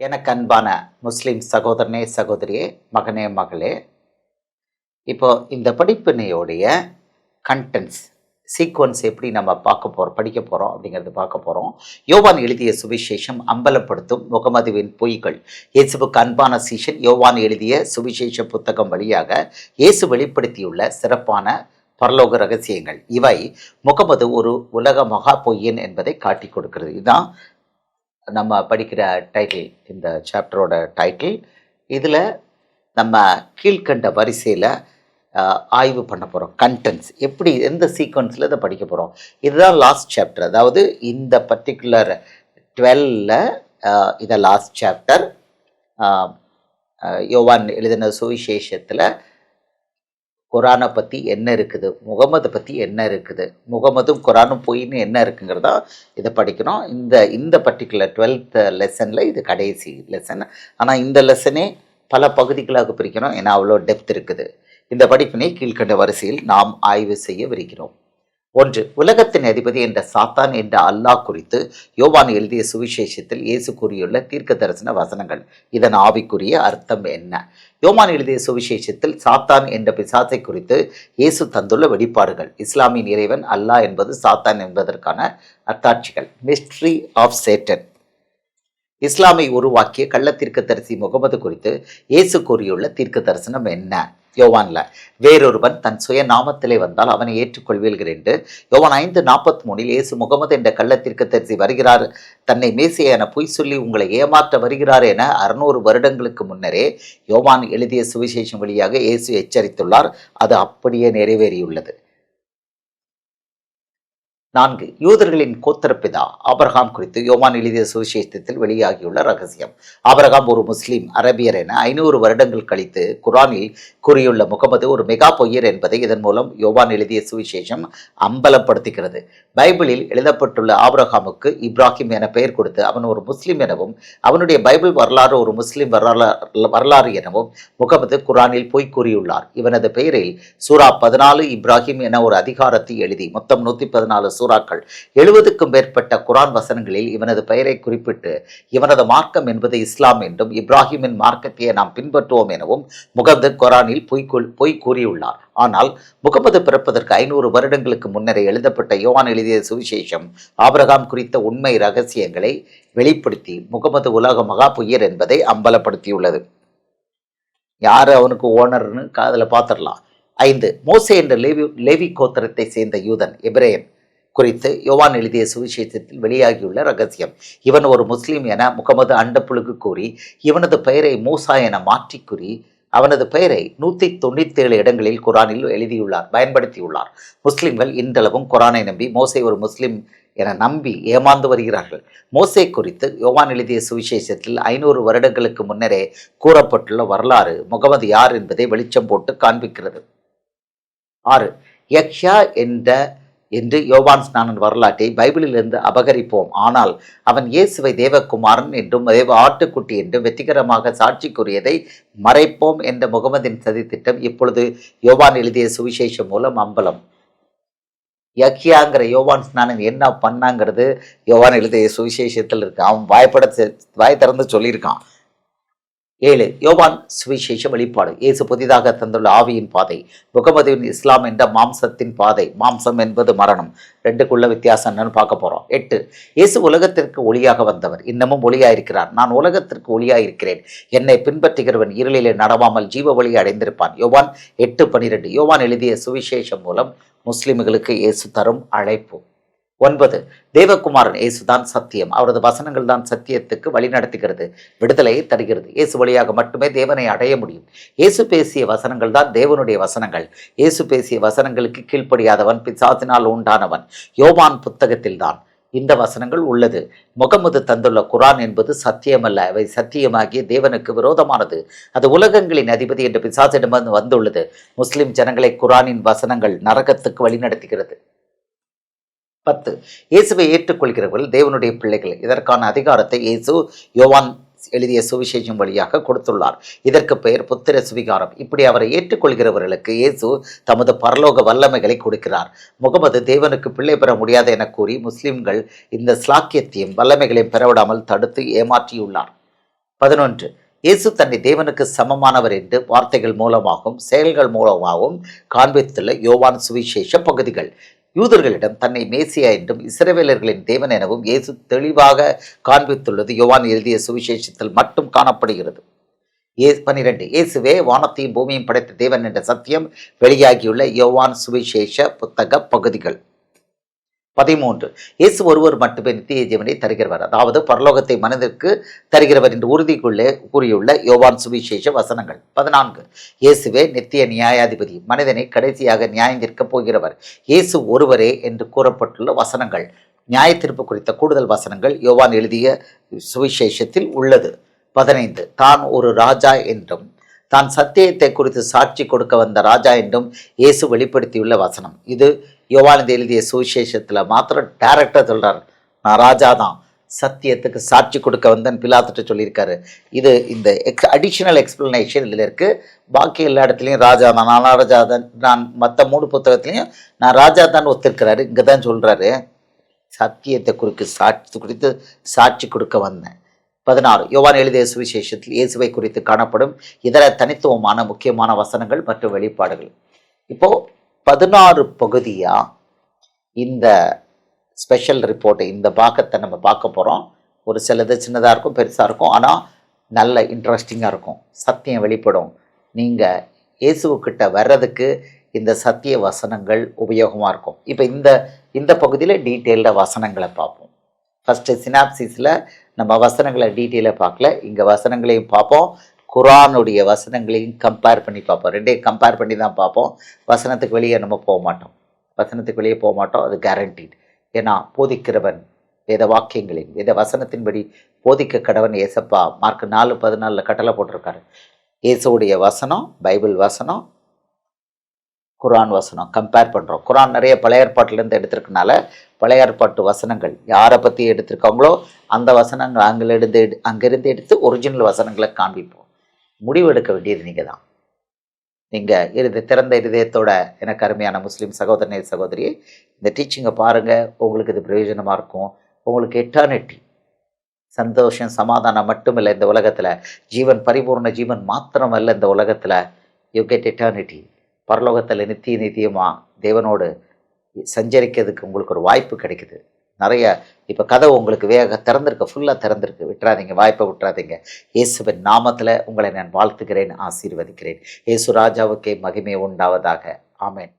எனக்கு அன்பான முஸ்லிம் சகோதரனே சகோதரியே, மகனே மகளே, இப்போ இந்த படிப்பினையோடைய கண்டென்ட்ஸ் சீக்வன்ஸ் எப்படி நம்ம படிக்க போகிறோம் அப்படிங்கிறது பார்க்க போகிறோம். யோவான் எழுதிய சுவிசேஷம் அம்பலப்படுத்தும் முகமதுவின் பொய்கள். இயேசுவுக்கு அன்பான சீஷன் யோவான் எழுதிய சுவிசேஷ புத்தகம் வழியாக இயேசு வெளிப்படுத்தியுள்ள சிறப்பான பரலோக ரகசியங்கள். இவை முகமது ஒரு உலக மகா பொய்யன் என்பதை காட்டி கொடுக்கிறது. இதுதான் நம்ம படிக்கிற டைட்டில், இந்த சாப்டரோட டைட்டில். இதில் நம்ம கீழ்கண்ட வரிசையில் ஆய்வு பண்ண போகிறோம். கண்டென்ட்ஸ் எப்படி, எந்த சீக்வன்ஸில் இதை படிக்க போகிறோம். இதுதான் லாஸ்ட் சாப்டர். அதாவது இந்த பர்டிகுலர் 12ல் இதை லாஸ்ட் சாப்டர். யோவான் எழுதின சுவிசேஷத்தில் குரானை பற்றி என்ன இருக்குது, முகமது பற்றி என்ன இருக்குது, முகமதும் குரானும் பொய்ன்னு என்ன இருக்குங்கிறதா இதை படிக்கணும். இந்த பர்டிகுலர் 12th லெசனில் இது கடைசி லெசன். ஆனால் இந்த லெசனே பல பகுதிகளாக பிரிக்கணும், ஏன்னா அவ்வளோ டெப்த் இருக்குது. இந்த படிப்பினை கீழ்கண்ட வரிசையில் நாம் ஆய்வு செய்யவிருக்கிறோம். 1. உலகத்தின் அதிபதி என்ற சாத்தான் என்ற அல்லாஹ் குறித்து யோவான் எழுதிய சுவிசேஷத்தில் இயேசு கூறியுள்ள தீர்க்க தரிசன வசனங்கள். இதன் ஆவிக்குரிய அர்த்தம் என்ன? யோவான் எழுதிய சுவிசேஷத்தில் சாத்தான் என்ற பிசாசை குறித்து இயேசு தந்துள்ள வெளிப்பாடுகள். இஸ்லாமின் இறைவன் அல்லாஹ் என்பது சாத்தான் என்பதற்கான அத்தாட்சிகள். Mystery of Satan. இஸ்லாமை உருவாக்கிய கள்ள தீர்க்கதரிசி முகமது குறித்து இயேசு கூறியுள்ள தீர்க்க தரிசனம் என்ன? யோவான்ல வேறொருவன் தன் சுய நாமத்திலே வந்தால் அவனை ஏற்றுக்கொள்வீர்கள் என்று யோவான் 5:43 இயேசு முகமது என்ற கள்ள தீர்க்கதரிசி வருகிறார், தன்னை மேசியா என பொய் சொல்லி உங்களை ஏமாற்ற வருகிறார் என 600 வருடங்களுக்கு முன்னரே யோவான் எழுதிய சுவிசேஷம் வழியாக இயேசு எச்சரித்துள்ளார். அது அப்படியே நிறைவேறியுள்ளது. 4. யூதர்களின் கோத்திரப்பிதா ஆபிரகாம் குறித்து யோவான் எழுதிய சுவிசேஷத்தில் வெளியாகியுள்ள ரகசியம். ஆபிரகாம் ஒரு முஸ்லீம் அரபியர் என 500 வருடங்கள் கழித்து குரானில் கூறியுள்ள முகமது ஒரு மெகா பொய்யர் என்பதை இதன் மூலம் யோவான் எழுதிய சுவிசேஷம் அம்பலப்படுத்துகிறது. பைபிளில் எழுதப்பட்டுள்ள ஆபிரகாமுக்கு இப்ராஹிம் என பெயர் கொடுத்து அவன் ஒரு முஸ்லீம் எனவும் அவனுடைய பைபிள் வரலாறு ஒரு முஸ்லீம் வரலாறு எனவும் முகமது குரானில் பொய் கூறியுள்ளார். இவனது பெயரில் சூரா 14 இப்ராஹிம் என ஒரு அதிகாரத்தை எழுதி மொத்தம் 114 சூறாக்கள் 70க்கும் மேற்பட்ட குரான் வசனங்களில் இவனது பெயரை குறிப்பிட்டு இவனது மார்க்கம் என்பது இஸ்லாம் என்றும் இப்ராஹிமின் மார்க்கத்தையே நாம் பின்பற்றுவோம் எனவும் முகமது குரானில் பொய் கூறியுள்ளார். ஆனால் முகமது பிறப்பதற்கு 500 வருடங்களுக்கு முன்னரே எழுதப்பட்ட யோவான் எழுதிய சுவிசேஷம் ஆபிரகாம் குறித்த உண்மை ரகசியங்களை வெளிப்படுத்தி முகமது உலக மகா பொய்யர் என்பதை அம்பலப்படுத்தியுள்ளது. யாரு அவனுக்கு ஓனர்னு காதில் பார்த்துடலாம். 5. மோசே என்ற லேவி கோத்திரத்தை சேர்ந்த யூதன் எபிரேயன் குறித்து யோவான் எழுதிய சுவிசேஷத்தில் வெளியாகியுள்ள ரகசியம். இவன் ஒரு முஸ்லீம் என முகமது அண்டப்புழுக்கு கூறி இவனது பெயரை மூசா என மாற்றி கூறி அவனது பெயரை 197 இடங்களில் குரானில் பயன்படுத்தியுள்ளார். முஸ்லிம்கள் இன்றளவும் குரானை நம்பி மோசே ஒரு முஸ்லிம் என நம்பி ஏமாந்து வருகிறார்கள். மோசே குறித்து யோவான் எழுதிய சுவிசேஷத்தில் 500 வருடங்களுக்கு முன்னரே கூறப்பட்டுள்ள வரலாறு முகமது யார் என்பதை வெளிச்சம் போட்டு காண்பிக்கிறது. 6. யக்ஷா என்று யோவான் ஸ்நானன் வரலாற்றை பைபிளிலிருந்து அபகரிப்போம், ஆனால் அவன் இயேசுவை தேவகுமாரன் என்றும் தேவ ஆட்டுக்குட்டி என்றும் வெற்றிகரமாக சாட்சி கூறியதை மறைப்போம் என்ற முகமதின் சதித்திட்டம் இப்பொழுது யோவான் எழுதிய சுவிசேஷம் மூலம் அம்பலம். யக்கியாங்கிற யோவான் ஸ்நானன் என்ன பண்ணாங்கிறது யோவான் எழுதிய சுவிசேஷத்தில் இருக்கு. அவன் வாய் திறந்து சொல்லியிருக்கான். 7. யோவான் சுவிசேஷ வெளிப்பாடு. இயேசு புதிதாக தந்துள்ள ஆவியின் பாதை. முகமதுவின் இஸ்லாம் என்ற மாம்சத்தின் பாதை. மாம்சம் என்பது மரணம். ரெண்டுக்குள்ள வித்தியாசம் என்னன்னு பார்க்க போறோம். 8. இயேசு உலகத்திற்கு ஒளியாக வந்தவர், இன்னமும் ஒளியாயிருக்கிறார். நான் உலகத்திற்கு ஒளியாயிருக்கிறேன், என்னை பின்பற்றுகிறவன் இருளிலே நடவாமல் ஜீவ ஒளியை அடைந்திருப்பான். யோவான் 8:12. யோவான் எழுதிய சுவிசேஷம் மூலம் முஸ்லிம்களுக்கு இயேசு தரும் அழைப்பு. 9. தேவகுமாரன் இயேசுதான் சத்தியம், அவரது வசனங்கள் தான் சத்தியத்துக்கு வழிநடத்துகிறது, விடுதலையை தருகிறது. இயேசு வழியாக மட்டுமே தேவனை அடைய முடியும். இயேசு பேசிய வசனங்கள் தான் தேவனுடைய வசனங்கள். இயேசு பேசிய வசனங்களுக்கு கீழ்ப்படியாதவன் பிசாசினால் உண்டானவன். யோவான் புத்தகத்தில் தான் இந்த வசனங்கள் உள்ளது. முகமது தந்துள்ள குரான் என்பது சத்தியமல்ல, அவை சத்தியமாகிய தேவனுக்கு விரோதமானது. அது உலகங்களின் அதிபதி என்று பிசாசிடமிருந்து வந்துள்ளது. முஸ்லிம் ஜனங்களை குரானின் வசனங்கள் நரகத்துக்கு வழிநடத்துகிறது. 10. இயேசுவை ஏற்றுக்கொள்கிறவர்கள் தேவனுடைய பிள்ளைகள். இதற்கான அதிகாரத்தை இயேசு யோவான் எழுதிய சுவிசேஷம் வழியாக கொடுத்துள்ளார். இதற்கு பெயர் புத்திர சுவிகாரம். இப்படி அவரை ஏற்றுக்கொள்கிறவர்களுக்கு இயேசு தமது பரலோக வல்லமைகளை கொடுக்கிறார். முகமது தேவனுக்கு பிள்ளை பெற முடியாது என கூறி முஸ்லிம்கள் இந்த ஸ்லாக்கியத்தையும் வல்லமைகளையும் பெறவிடாமல் தடுத்து ஏமாற்றியுள்ளார். 11. இயேசு தன்னை தேவனுக்கு சமமானவர் என்று வார்த்தைகள் மூலமாகவும் செயல்கள் மூலமாகவும் காண்பித்துள்ள யோவான் சுவிசேஷ பகுதிகள். யூதர்களிடம் தன்னை மேசியா என்றும் இஸ்ரவேலர்களின் தேவன் எனவும் இயேசு தெளிவாக காண்பித்துள்ளது யோவான் எழுதிய சுவிசேஷத்தில் மட்டும் காணப்படுகிறது. 12. இயேசுவே வானத்தையும் பூமியும் படைத்த தேவன் என்ற சத்தியம் வெளியாகியுள்ள யோவான் சுவிசேஷ புத்தக பகுதிகள். 13. இயேசு ஒருவர் மட்டுமே நித்திய ஜீவனை தருகிறவர், அதாவது பரலோகத்தை மனிதருக்கு தருகிறவர் என்று உறுதிக்குள்ளே கூறியுள்ள யோவான் சுவிசேஷ வசனங்கள். 14. இயேசுவே நித்திய நியாயாதிபதி, மனிதனை கடைசியாக நியாயம் தீர்க்கப் போகிறவர். இயேசு ஒருவரே என்று கூறப்பட்டுள்ள வசனங்கள். நியாய தீர்ப்பு குறித்த கூடுதல் வசனங்கள் யோவான் எழுதிய சுவிசேஷத்தில் உள்ளது. 15. தான் ஒரு ராஜா என்றும் தான் சத்தியத்தை குறித்து சாட்சி கொடுக்க வந்த ராஜா என்றும் இயேசு வெளிப்படுத்தியுள்ள வசனம். இது யோவான் எழுதிய சுவிசேஷத்தில் மாத்திரம் டைரக்டாக சொல்கிறார், நான் ராஜா தான், சத்தியத்துக்கு சாட்சி கொடுக்க வந்தேன் பிலாத்துட்டு சொல்லியிருக்காரு. இது இந்த அடிஷ்னல் எக்ஸ்பிளனேஷன் இதில் இருக்குது. பாக்கி எல்லா இடத்துலையும் ராஜா தான், நான் ராஜா தான், நான் மற்ற 3 புத்தகத்துலையும் நான் ராஜா தான் ஒத்துருக்கிறாரு. இங்கே தான் சொல்கிறாரு, சத்தியத்தை குறித்து சாட்சி கொடுக்க வந்தேன். 16. யோவான் எழுதிய சுவிசேஷத்தில் இயேசுவை குறித்து காணப்படும் இதர தனித்துவமான முக்கியமான வசனங்கள் மற்றும் வெளிப்பாடுகள். இப்போ 16 பகுதியா இந்த ஸ்பெஷல் ரிப்போர்ட்டை, இந்த பாகத்தை நம்ம பார்க்க போகிறோம். ஒரு சிலது சின்னதாக இருக்கும், பெருசாக இருக்கும், ஆனால் நல்ல இன்ட்ரெஸ்டிங்காக இருக்கும். சத்தியம் வெளிப்படும். நீங்கள் இயேசுக்கிட்ட வர்றதுக்கு இந்த சத்திய வசனங்கள் உபயோகமாக இருக்கும். இப்போ இந்த பகுதியில் டீட்டெயில்டாக வசனங்களை பார்ப்போம். ஃபஸ்ட்டு சினாப்சிஸில் நம்ம வசனங்களை டீட்டெயிலாக பார்க்கல, இங்கே வசனங்களையும் பார்ப்போம், குரானுடைய வசனங்களையும் கம்பேர் பண்ணி பார்ப்போம். ரெண்டையும் கம்பேர் பண்ணி தான் பார்ப்போம். வசனத்துக்கு வெளியே நம்ம போக மாட்டோம், அது கேரண்டீட். ஏன்னா போதிக்கிறவன் வேத வாக்கியங்களின் வேத வசனத்தின்படி போதிக்க கடவன் ஏசப்பா மார்க் 4:14 கட்டளை போட்டிருக்காரு. இயேசுடைய வசனம், பைபிள் வசனம், குரான் வசனம் கம்பேர் பண்ணுறோம். குரான் நிறைய பழைய ஏற்பாட்டிலேருந்து எடுத்திருக்கனால பழைய ஏற்பாட்டு வசனங்கள் யாரை பற்றி எடுத்திருக்காங்களோ அந்த வசனங்கள் அங்கிருந்து எடுத்து ஒரிஜினல் வசனங்களை காண்பிப்போம். முடிவு எடுக்க வேண்டியது நீங்கள் தான். நீங்கள் திறந்த இருதயத்தோட எனக்கு அருமையான முஸ்லீம் சகோதரனே சகோதரியே, இந்த டீச்சிங்கை பாருங்கள். உங்களுக்கு இது பிரயோஜனமாக இருக்கும். உங்களுக்கு எட்டர்னிட்டி சந்தோஷம் சமாதானம் மட்டுமில்லை இந்த உலகத்தில், ஜீவன் பரிபூர்ண ஜீவன் மாத்திரமல்ல இந்த உலகத்தில், யூ கெட் எட்டர்னிட்டி. பரலோகத்தில் நித்தியமாக தேவனோடு சஞ்சரிக்கிறதுக்கு உங்களுக்கு ஒரு வாய்ப்பு கிடைக்குது. நிறைய இப்போ கதை உங்களுக்கு திறந்திருக்கு, ஃபுல்லாக திறந்திருக்கு. விட்டுறாதீங்க, வாய்ப்பை விட்டுறாதீங்க. இயேசுவின் நாமத்தில் உங்களை நான் வாழ்த்துகிறேன், ஆசீர்வதிக்கிறேன். இயேசு ராஜாவுக்கே மகிமை உண்டாவதாக. ஆமென்.